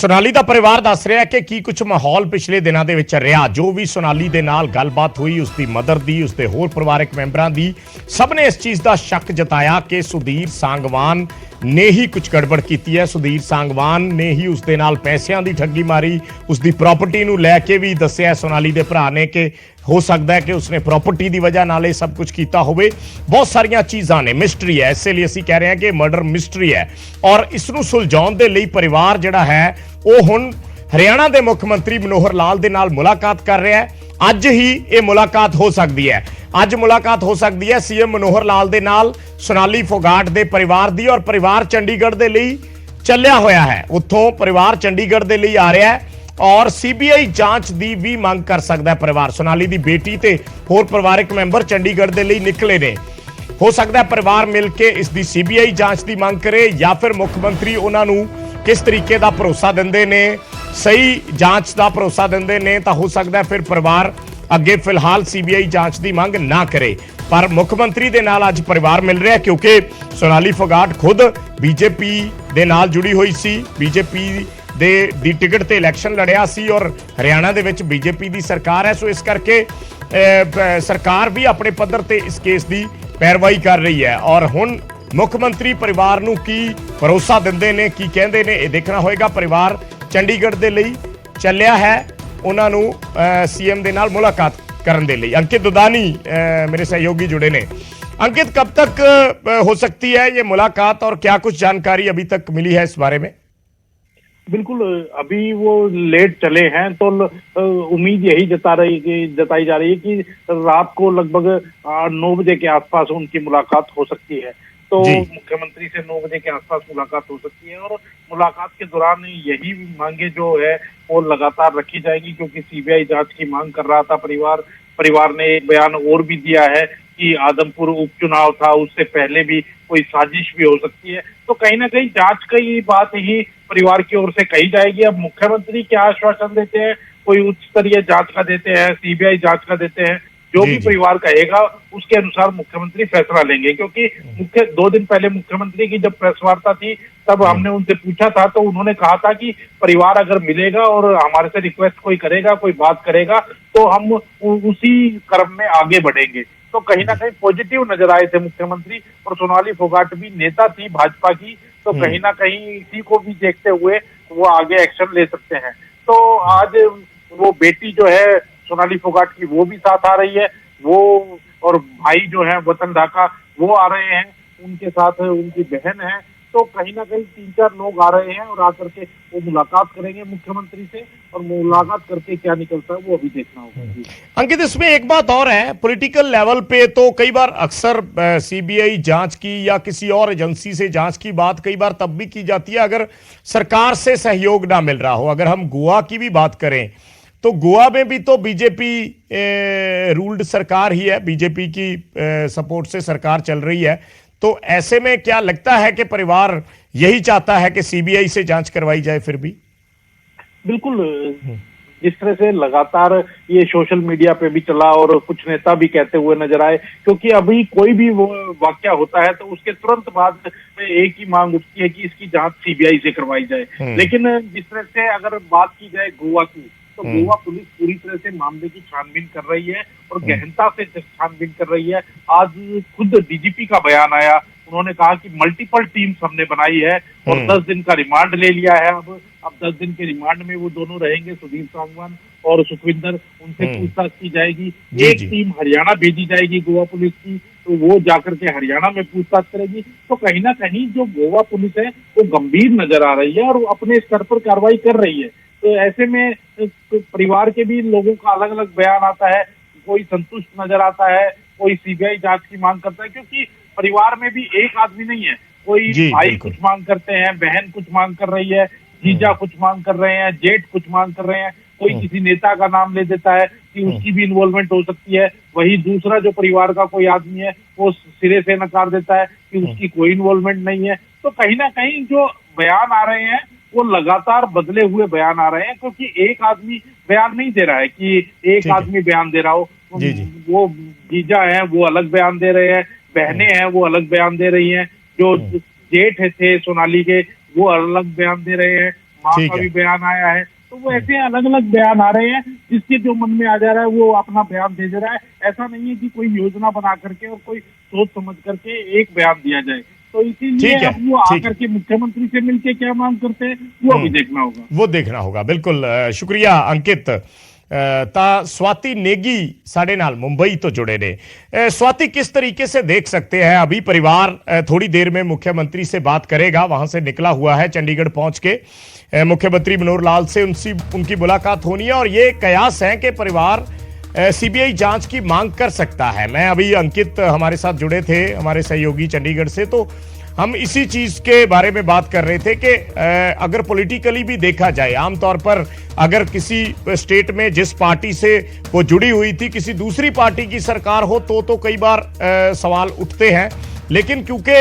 सोनाली ਦਾ ਪਰਿਵਾਰ ਦੱਸ ਰਿਹਾ ਕਿ ਕੀ ਕੁਝ ਮਾਹੌਲ ਪਿਛਲੇ ਦਿਨਾਂ ਦੇ ਵਿੱਚ ਰਿਹਾ। ਜੋ ਵੀ सोनाली ਦੇ ਨਾਲ ਗੱਲਬਾਤ ਹੋਈ, ਉਸਦੀ ਮਦਰ ਦੀ, ਉਸਦੇ ਹੋਰ ਪਰਿਵਾਰਕ ਮੈਂਬਰਾਂ ਦੀ, ਸਭ ਨੇ ਇਸ ਚੀਜ਼ ਦਾ ਸ਼ੱਕ ਜਤਾਇਆ ਕਿ ਸੁਧੀਰ सांगवान ने ही कुछ गड़बड़ की है। सुधीर सांगवान ने ही उसके नाल पैसों की ठगी मारी, उसकी प्रॉपर्टी नूं लैके भी दस्सिया सोनाली के भरा ने कि हो सकता है कि उसने प्रॉपर्टी की वजह नाल सब कुछ किया होवे। बहुत सारिया चीज़ां ने, मिस्टरी है, इसलिए असीं कह रहे हैं कि मर्डर मिस्टरी है और इसनूं सुलझाउण दे लई परिवार जिहड़ा है वो हुण हरियाणा के मुख मंत्री मनोहर लाल दे नाल मुलाकात कर रहा है। अज ही ये मुलाकात हो सकती है, अज मुलाकात हो सकती है सीएम मनोहर लाल दे नाल सोनाली फोगाट दे परिवार दी। और परिवार चंडीगढ़ दे लई चलिया होया है, उत्थों परिवार चंडीगढ़ दे लई आ रहा है और सीबीआई जांच दी भी मांग कर सकता है। परिवार सोनाली दी बेटी ते होर परिवारक मैंबर चंडीगढ़ दे लई निकले ने। हो सकता है परिवार मिल के इसकी सीबीआई जांच की मांग करे या फिर मुख्यमंत्री उन्होंने किस तरीके का भरोसा देंदे ने, सही जांच का भरोसा देंदे ने, तो हो सकता है फिर परिवार अगे फिलहाल सीबीआई जांच की मांग ना करे। पर मुख्यमंत्री दे नाल अज परिवार मिल रहा है क्योंकि सोनाली फोगाट खुद बीजेपी दे नाल जुड़ी हुई सी, बीजेपी दी टिकट ते इलैक्शन लड़िया सी और हरियाणा दे विच बीजेपी दी सरकार है। सो इस करके सरकार भी अपने पद्धर ते इस केस की पैरवाई कर रही है और हुण मुख्यमंत्री परिवार नूं की भरोसा दिंदे ने, की कहंदे ने, ये देखना होएगा। परिवार चंडीगढ़ दे लई चलिया है, उन्हां नूं सीएम दे नाल मुलाकात करन दे लई। अंकित दुदानी मेरे सहयोगी जुड़े ने। अंकित, कब तक हो सकती है ये मुलाकात और क्या कुछ जानकारी अभी तक मिली है इस बारे में? बिल्कुल, अभी वो लेट चले हैं तो उम्मीद यही जताई जा रही है कि रात को लगभग 9 बजे के आसपास उनकी मुलाकात हो सकती है। तो मुख्यमंत्री से 9 बजे के आसपास मुलाकात हो सकती है और मुलाकात के दौरान यही मांगे जो है वो लगातार रखी जाएगी क्योंकि सीबीआई जांच की मांग कर रहा था परिवार ने एक बयान और भी दिया है कि आदमपुर उपचुनाव था, उससे पहले भी कोई साजिश भी हो सकती है। तो कहीं ना कहीं जांच की बात ही परिवार की ओर से कही जाएगी। अब मुख्यमंत्री क्या आश्वासन देते हैं, कोई उच्च स्तरीय जांच का देते हैं, सीबीआई जांच का देते हैं, जो भी परिवार कहेगा उसके अनुसार मुख्यमंत्री फैसला लेंगे। क्योंकि 2 दिन पहले मुख्यमंत्री की जब प्रेस वार्ता थी तब हमने उनसे पूछा था तो उन्होंने कहा था कि परिवार अगर मिलेगा और हमारे से रिक्वेस्ट कोई करेगा, कोई बात करेगा तो हम उसी क्रम में आगे बढ़ेंगे। तो कहीं ना कहीं पॉजिटिव नजर आए थे मुख्यमंत्री और सोनाली फोगाट भी नेता थी भाजपा की, तो कहीं ना कहीं इसी को भी देखते हुए वो आगे एक्शन ले सकते हैं। तो आज वो बेटी जो है सोनाली फोगाट की वो भी साथ आ रही है, वो और भाई जो है वतन ढाका वो आ रहे हैं, उनके साथ उनकी बहन है। तो कहीं ना कहीं 3-4 लोग आ रहे हैं और आकर के वो मुलाकात करेंगे मुख्यमंत्री से और मुलाकात करके क्या निकलता है वो अभी देखना होगा। अंकित, इसमें एक बात और है, पॉलिटिकल लेवल पे तो कई बार अक्सर सीबीआई जांच की या किसी और एजेंसी से जांच की बात कई बार तब भी की जाती है अगर सरकार से सहयोग ना मिल रहा हो। अगर हम गोवा की भी बात करें तो गोवा में भी तो बीजेपी रूल्ड सरकार ही है, बीजेपी की सपोर्ट से सरकार चल रही है। तो ऐसे में क्या लगता है कि परिवार यही चाहता है कि सीबीआई से जांच करवाई जाए? फिर भी बिल्कुल, जिस तरह से लगातार ये सोशल मीडिया पे भी चला और कुछ नेता भी कहते हुए नजर आए, क्योंकि अभी कोई भी वो वाकया होता है तो उसके तुरंत बाद एक ही मांग उठती है कि इसकी जांच सीबीआई से करवाई जाए। लेकिन जिस तरह से अगर बात की जाए गोवा की, तो गोवा पुलिस पूरी तरह से मामले की छानबीन कर रही है और गहनता से छानबीन कर रही है। आज खुद डीजीपी का बयान आया, उन्होंने कहा कि मल्टीपल टीम्स हमने बनाई है और 10 दिन का रिमांड ले लिया है। अब 10 दिन के रिमांड में वो दोनों रहेंगे, सुधीर सांगवान और सुखविंदर, उनसे पूछताछ की जाएगी। एक टीम हरियाणा भेजी जाएगी गोवा पुलिस की, तो वो जाकर के हरियाणा में पूछताछ करेगी। तो कहीं ना कहीं जो गोवा पुलिस है वो गंभीर नजर आ रही है और अपने स्तर पर कार्रवाई कर रही है। तो ऐसे में परिवार के भी लोगों का अलग अलग बयान आता है, कोई संतुष्ट नजर आता है, कोई सीबीआई जांच की मांग करता है, क्योंकि परिवार में भी एक आदमी नहीं है, कोई भाई कुछ मांग करते हैं, बहन कुछ मांग कर रही है, जीजा कुछ मांग कर रहे हैं, जेठ कुछ मांग कर रहे हैं, कोई किसी नेता का नाम ले देता है कि उसकी भी इन्वॉल्वमेंट हो सकती है। वही दूसरा जो परिवार का कोई आदमी है वो सिरे से नकार देता है कि उसकी कोई इन्वॉल्वमेंट नहीं है। तो कहीं ना कहीं जो बयान आ रहे हैं वो लगातार बदले हुए बयान आ रहे हैं, क्योंकि एक आदमी बयान नहीं दे रहा है कि एक आदमी बयान दे रहा हो। वो जीजा है वो अलग बयान दे रहे हैं, बहनें हैं वो अलग बयान दे रही हैं, जो जेठ थे सोनाली के वो अलग बयान दे रहे हैं, माँ ठीक का है। भी बयान आया है। तो वो ऐसे अलग अलग बयान आ रहे हैं, जिसके जो मन में आ जा रहा है वो अपना बयान दे दे रहा है। ऐसा नहीं है कि कोई योजना बना करके और कोई सोच समझ करके एक बयान दिया जाए। तो इसीलिए ठीक है। अब वो ठीक आकर है। के मुख्यमंत्री से मिलके क्या मांग करते हैं वो अभी देखना होगा। वो देखना होगा, बिल्कुल। शुक्रिया अंकित। ਤਾਂ स्वाति नेगी साढ़े नाल मुंबई तो जुड़े ने। स्वाति, किस तरीके से देख सकते हैं अभी परिवार थोड़ी देर में मुख्यमंत्री से बात करेगा, वहां से निकला हुआ है, चंडीगढ़ पहुंच के मुख्यमंत्री मनोहर लाल से उनकी मुलाकात होनी है और ये कयास है कि परिवार सीबीआई जांच की मांग कर सकता है। मैं अभी अंकित हमारे साथ जुड़े थे, हमारे सहयोगी चंडीगढ़ से, तो हम इसी चीज के बारे में बात कर रहे थे कि अगर पॉलिटिकली भी देखा जाए, आमतौर पर अगर किसी स्टेट में जिस पार्टी से वो जुड़ी हुई थी किसी दूसरी पार्टी की सरकार हो तो कई बार सवाल उठते हैं, लेकिन क्योंकि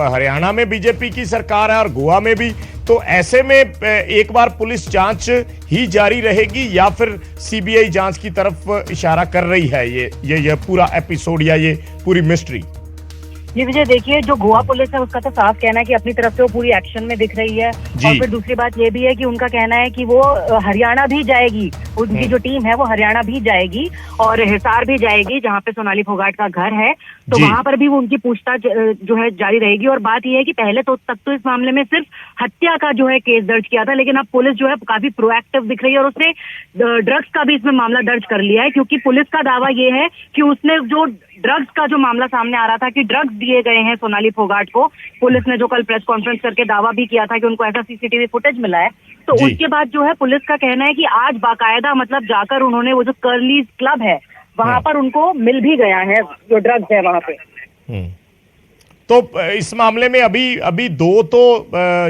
हरियाणा में बीजेपी की सरकार है और गोवा में भी, तो ऐसे में एक बार पुलिस जांच ही जारी रहेगी या फिर सीबीआई जांच की तरफ इशारा कर रही है ये पूरा एपिसोड या ये पूरी मिस्ट्री? जी विजय, देखिए जो गोवा पुलिस है उसका तो साफ कहना है कि अपनी तरफ से वो पूरी एक्शन में दिख रही है। और फिर दूसरी बात ये भी है कि उनका कहना है कि वो हरियाणा भी जाएगी, उनकी जो टीम है वो हरियाणा भी जाएगी और हिसार भी जाएगी जहाँ पे सोनाली फोगाट का घर है, तो वहां पर भी वो उनकी पूछताछ जो है जारी रहेगी। और बात यह है कि पहले तो तक तो इस मामले में सिर्फ हत्या का जो है केस दर्ज किया था, लेकिन अब पुलिस जो है काफी प्रोएक्टिव दिख रही है और उसने ड्रग्स का भी इसमें मामला दर्ज कर लिया है, क्योंकि पुलिस का दावा ये है कि उसने जो ड्रग्स का जो मामला सामने आ रहा था कि ड्रग्स दिए गए हैं सोनाली फोगाट को, पुलिस ने जो कल प्रेस कॉन्फ्रेंस करके दावा भी किया था कि उनको ऐसा सीसीटीवी फुटेज मिला है, तो उसके बाद जो है पुलिस का कहना है कि आज बाकायदा मतलब जाकर उन्होंने वो जो कर्लीज क्लब है वहां पर उनको मिल भी गया है जो ड्रग्स है वहां पे। तो इस मामले में अभी दो तो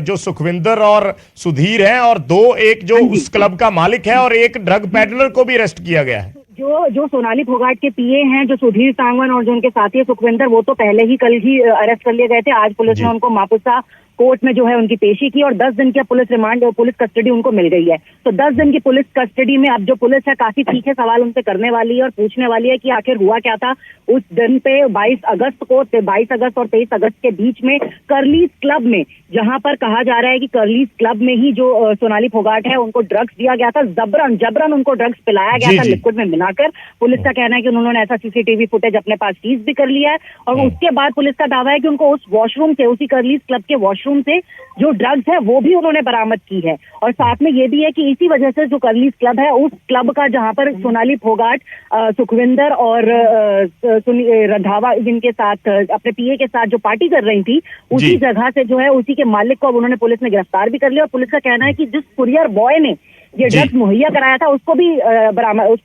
जो सुखविंदर और सुधीर हैं और एक जो उस क्लब का मालिक है और एक ड्रग पेडलर को भी अरेस्ट किया गया है। जो सोनाली फोगाट के पीए हैं, जो सुधीर सांगवान और जो उनके साथी है सुखविंदर, वो तो पहले ही कल ही अरेस्ट कर लिए गए थे। आज पुलिस ने उनको मापुसा कोर्ट में जो है उनकी पेशी की और 10 दिन की पुलिस रिमांड और पुलिस कस्टडी उनको मिल गई है। तो 10 दिन की पुलिस कस्टडी में अब जो पुलिस है काफी तीखे सवाल उनसे करने वाली है और पूछने वाली है कि आखिर हुआ क्या था उस दिन पे 22 अगस्त और 23 अगस्त के बीच में कर्लीज क्लब में, जहां पर कहा जा रहा है कि कर्लीज क्लब में ही जो सोनाली फोगाट है उनको ड्रग्स दिया गया था, जबरन उनको ड्रग्स पिलाया गया था लिक्विड में मिलाकर। पुलिस का कहना है कि उन्होंने ऐसा सीसीटीवी फुटेज अपने पास सीज भी कर लिया है और उसके बाद पुलिस का दावा है कि उनको उस वॉशरूम से, उसी कर्लीज क्लब के वॉशरूम से जो ड्रग्स है वो भी उन्होंने बरामद की है। और साथ में ये भी है कि इसी वजह से जो कर्लीज क्लब है उस क्लब का जहां पर सोनाली फोगाट, सुखविंदर और रंधावा जिनके साथ अपने पीए के साथ जो पार्टी कर रही थी, उसी जगह से जो है उसी के मालिक को अब उन्होंने पुलिस ने गिरफ्तार भी कर लिया। और पुलिस का कहना है कि जिस कुरियर बॉय ने ये ड्रग्स मुहैया कराया था उसको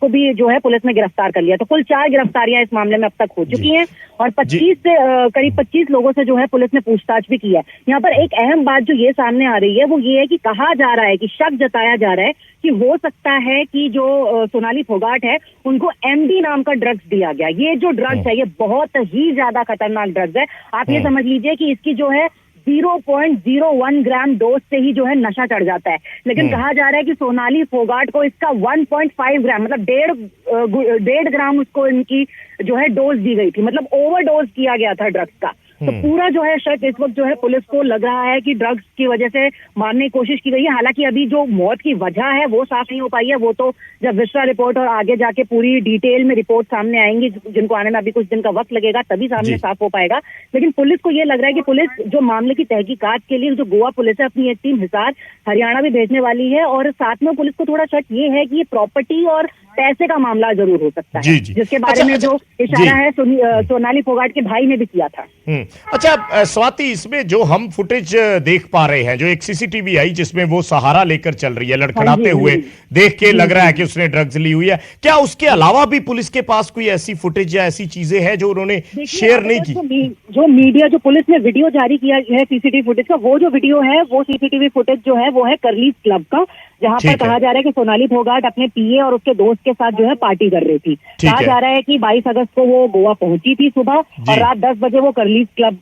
भी जो है पुलिस ने गिरफ्तार कर लिया। तो कुल 4 गिरफ्तारियां इस मामले में अब तक हो चुकी हैं और करीब 25 लोगों से जो है पुलिस ने पूछताछ भी की है। यहाँ पर एक अहम बात जो ये सामने आ रही है वो ये है कि कहा जा रहा है कि शक जताया जा रहा है कि हो सकता है कि जो सोनाली फोगाट है उनको एमडी नाम का ड्रग्स दिया गया। ये जो ड्रग्स है ये बहुत ही ज्यादा खतरनाक ड्रग्स है। आप ये समझ लीजिए कि इसकी जो है 0.01 ग्राम डोज से ही जो है नशा चढ़ जाता है, लेकिन कहा जा रहा है कि सोनाली फोगाट को इसका 1.5 ग्राम मतलब 1.5 ग्राम उसको इनकी जो है डोज दी गई थी, मतलब ओवरडोज किया गया था ड्रग्स का। तो पूरा जो है शक इस वक्त जो है पुलिस को लग रहा है कि ड्रग्स की वजह से मारने की कोशिश की गई है। हालांकि अभी जो मौत की वजह है वो साफ नहीं हो पाई है, वो तो जब विस्टा रिपोर्ट और आगे जाके पूरी डिटेल में रिपोर्ट सामने आएंगी, जिनको आने में अभी कुछ दिन का वक्त लगेगा, तभी सामने साफ हो पाएगा। लेकिन पुलिस को ये लग रहा है कि पुलिस जो मामले की तहकीकात के लिए जो गोवा पुलिस है अपनी एक टीम हिसार हरियाणा भी भेजने वाली है और साथ में पुलिस को थोड़ा शक ये है कि ये प्रॉपर्टी और पैसे का मामला जरूर हो सकता है, जिसके बारे में जो इशारा है सोनाली फोगाट के भाई ने भी किया था। अच्छा स्वाति, इसमें जो हम फुटेज देख पा रहे हैं, जो एक सीसीटीवी आई जिसमें वो सहारा लेकर चल रही है लड़खड़ाते हुए, देख के लग रहा है कि उसने ड्रग्स ली हुई है, क्या उसके अलावा भी पुलिस के पास कोई ऐसी फुटेज या ऐसी चीजें हैं जो उन्होंने शेयर नहीं की? जो मीडिया, जो पुलिस ने वीडियो जारी किया है सीसीटीवी फुटेज का, वो जो वीडियो है वो सीसीटीवी फुटेज जो है वो है कर्लीज क्लब का, जहां पर कहा जा रहा है कि सोनाली फोगाट अपने पीए और उसके दोस्त के साथ जो है पार्टी कर रही थी। कहा जा रहा है कि 22 अगस्त को वो गोवा पहुंची थी सुबह और रात 10 बजे वो कर्लीज क्लब,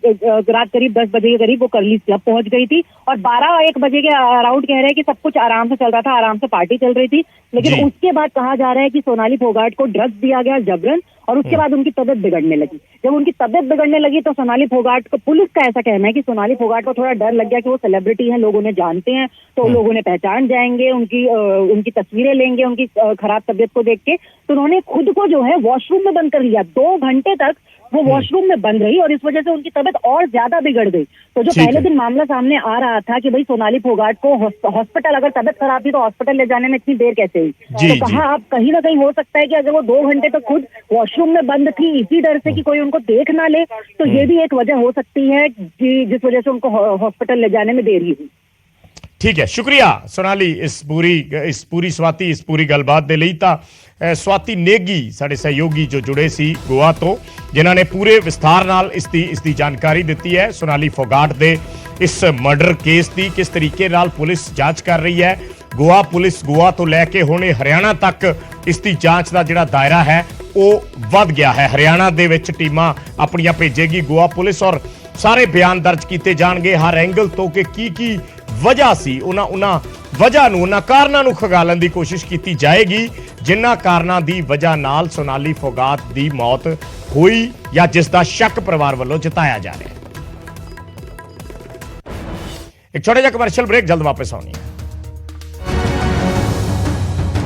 रात करीब 10 बजे के करीब वो कर्लीज क्लब पहुंच गई थी और 12-1 बजे के अराउंड कह रहे हैं कि सब कुछ आराम से चल रहा था, आराम से पार्टी चल रही थी। लेकिन उसके बाद कहा जा रहा है कि सोनाली फोगाट को ड्रग्स दिया गया जबरन और उसके बाद उनकी तबीयत बिगड़ने लगी। जब उनकी तबीयत बिगड़ने लगी तो सोनाली फोगाट को, पुलिस का ऐसा कहना है कि सोनाली फोगाट को थोड़ा डर लग गया कि वो सेलिब्रिटी हैं, लोग उन्हें जानते हैं, तो लोग उन्हें पहचान जाएंगे, उनकी तस्वीरें लेंगे उनकी खराब तबीयत को देख के। तो उन्होंने खुद को जो है वॉशरूम में बंद कर लिया। 2 घंटे तक वो वॉशरूम में बंद रही और इस वजह से उनकी तबीयत और ज्यादा बिगड़ गई। तो जो पहले दिन मामला सामने आ रहा था कि भाई सोनाली फोगाट को हॉस्पिटल, अगर तबीयत खराब थी तो हॉस्पिटल ले जाने में इतनी देर कैसे हुई, तो कहा अब कहीं ना कहीं हो सकता है कि अगर वो 2 घंटे तक खुद वॉशरूम में बंद थी इसी डर से कि कोई उनको देख ना ले, तो ये भी एक वजह हो सकती है जिस वजह से उनको हॉस्पिटल ले जाने में देरी हुई। ठीक है, शुक्रिया सोनाली इस पूरी स्वाति इस पूरी गलबात दे लई। ਤਾਂ स्वाति नेगी ਸਾਡੇ सहयोगी जो जुड़े सी गोवा तो जिन्हों ने पूरे विस्तार नाल इसकी जानकारी दी है। सोनाली फोगाट दे इस मर्डर केस की किस तरीके नाल पुलिस जांच कर रही है। गोवा पुलिस गोवा तो लैके हुणे हरियाणा तक इसकी जांच का जिहड़ा दायरा है वो वध गया है। हरियाणा दे विच टीमां अपनियां भेजेगी गोवा पुलिस और सारे बयान दर्ज किए जाएंगे हर एंगल तो कि की वजह सी उन्हां वजह नूं उन्हां कारणां नूं खंगालण दी कोशिश की जाएगी जिन्हां कारणां दी वजह नाल सोनाली फोगाट दी मौत हुई या जिसका शक परिवार वालों जताया जा रहा है। एक छोटा जिहा कमर्शियल ब्रेक, जल्द वापस आउणे।